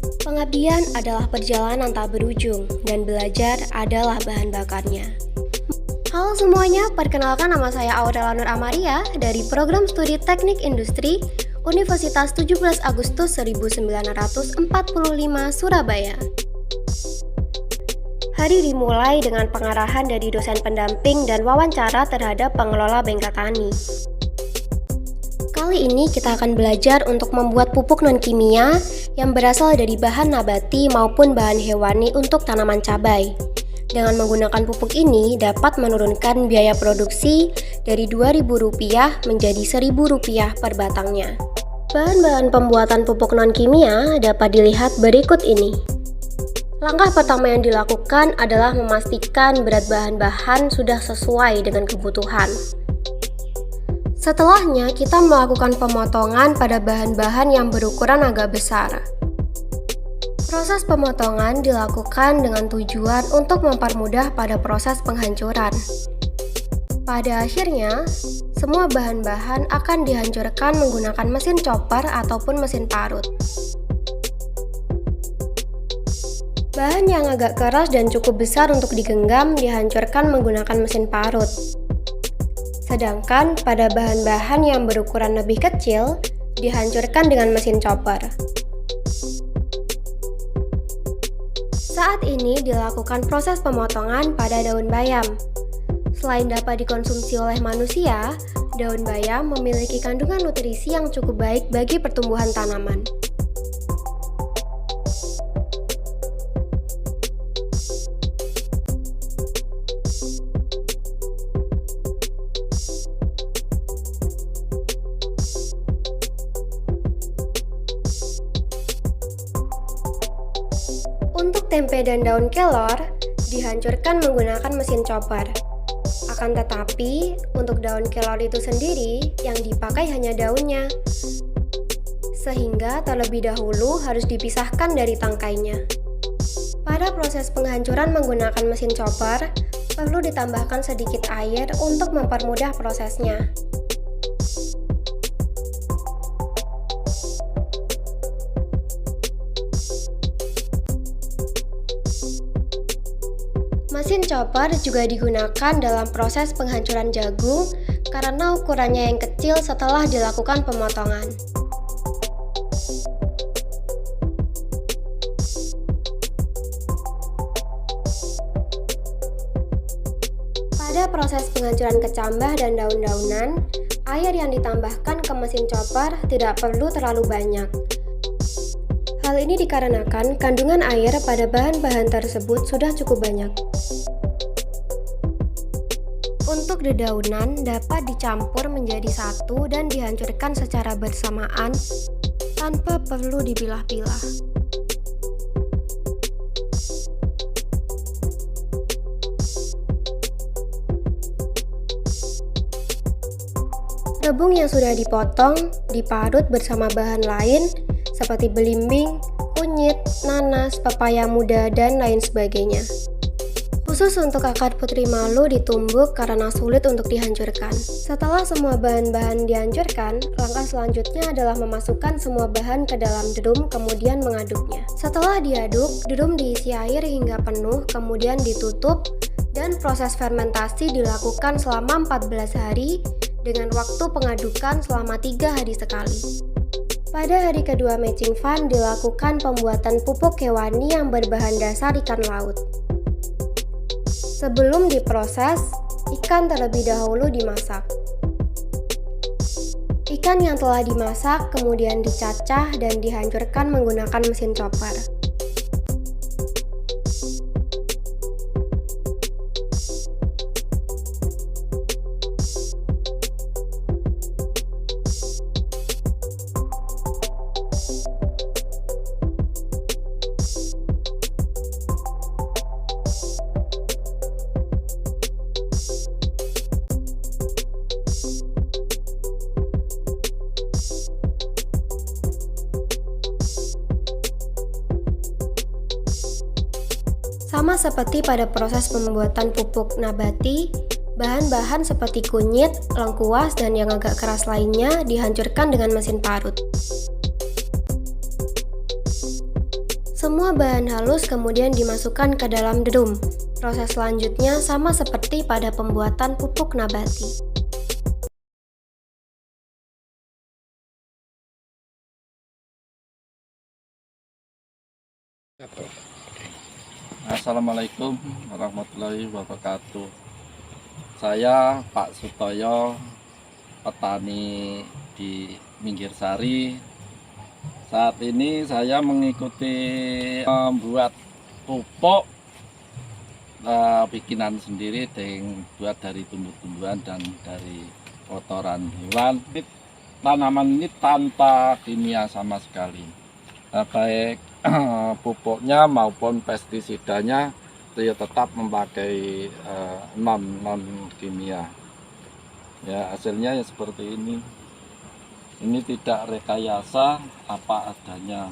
Pengabdian adalah perjalanan tak berujung, dan belajar adalah bahan bakarnya. Halo semuanya, perkenalkan nama saya Aurela Nur Amaria dari Program Studi Teknik Industri Universitas 17 Agustus 1945 Surabaya. Hari dimulai dengan pengarahan dari dosen pendamping dan wawancara terhadap pengelola bengkel tani. Kali ini kita akan belajar untuk membuat pupuk non-kimia yang berasal dari bahan nabati maupun bahan hewani untuk tanaman cabai. Dengan menggunakan pupuk ini dapat menurunkan biaya produksi dari Rp2.000 menjadi Rp1.000 per batangnya. Bahan-bahan pembuatan pupuk non-kimia dapat dilihat berikut ini. Langkah pertama yang dilakukan adalah memastikan berat bahan-bahan sudah sesuai dengan kebutuhan. Setelahnya, kita melakukan pemotongan pada bahan-bahan yang berukuran agak besar. Proses pemotongan dilakukan dengan tujuan untuk mempermudah pada proses penghancuran. Pada akhirnya, semua bahan-bahan akan dihancurkan menggunakan mesin chopper ataupun mesin parut. Bahan yang agak keras dan cukup besar untuk digenggam dihancurkan menggunakan mesin parut. Sedangkan pada bahan-bahan yang berukuran lebih kecil dihancurkan dengan mesin chopper. Saat ini dilakukan proses pemotongan pada daun bayam. Selain dapat dikonsumsi oleh manusia, daun bayam memiliki kandungan nutrisi yang cukup baik bagi pertumbuhan tanaman. Untuk tempe dan daun kelor, dihancurkan menggunakan mesin chopper. Akan tetapi, untuk daun kelor itu sendiri, yang dipakai hanya daunnya. Sehingga terlebih dahulu harus dipisahkan dari tangkainya. Pada proses penghancuran menggunakan mesin chopper, perlu ditambahkan sedikit air untuk mempermudah prosesnya. Mesin chopper juga digunakan dalam proses penghancuran jagung karena ukurannya yang kecil setelah dilakukan pemotongan. Pada proses penghancuran kecambah dan daun-daunan, air yang ditambahkan ke mesin chopper tidak perlu terlalu banyak. Hal ini dikarenakan kandungan air pada bahan-bahan tersebut sudah cukup banyak. Untuk dedaunan dapat dicampur menjadi satu dan dihancurkan secara bersamaan tanpa perlu dipilah-pilah. Rebung yang sudah dipotong diparut bersama bahan lain seperti belimbing, kunyit, nanas, pepaya muda, dan lain sebagainya. Khusus untuk akar putri malu ditumbuk karena sulit untuk dihancurkan. Setelah semua bahan-bahan dihancurkan, langkah selanjutnya adalah memasukkan semua bahan ke dalam drum kemudian mengaduknya. Setelah diaduk, drum diisi air hingga penuh kemudian ditutup dan proses fermentasi dilakukan selama 14 hari dengan waktu pengadukan selama 3 hari sekali. Pada hari kedua matching fund dilakukan pembuatan pupuk hewani yang berbahan dasar ikan laut. Sebelum diproses, ikan terlebih dahulu dimasak. Ikan yang telah dimasak kemudian dicacah dan dihancurkan menggunakan mesin chopper. Sama seperti pada proses pembuatan pupuk nabati, bahan-bahan seperti kunyit, lengkuas, dan yang agak keras lainnya dihancurkan dengan mesin parut. Semua bahan halus kemudian dimasukkan ke dalam drum. Proses selanjutnya sama seperti pada pembuatan pupuk nabati. Assalamualaikum warahmatullahi wabarakatuh. Saya Pak Sutoyo, petani di Minggirsari. Saat ini saya mengikuti membuat pupuk bikinan sendiri dengan buat dari tumbuh-tumbuhan dan dari kotoran hewan. Tanaman ini tanpa kimia sama sekali. Baik pupuknya maupun pestisidanya dia tetap memakai non kimia. Ya, hasilnya ya seperti ini. Ini tidak rekayasa, apa adanya.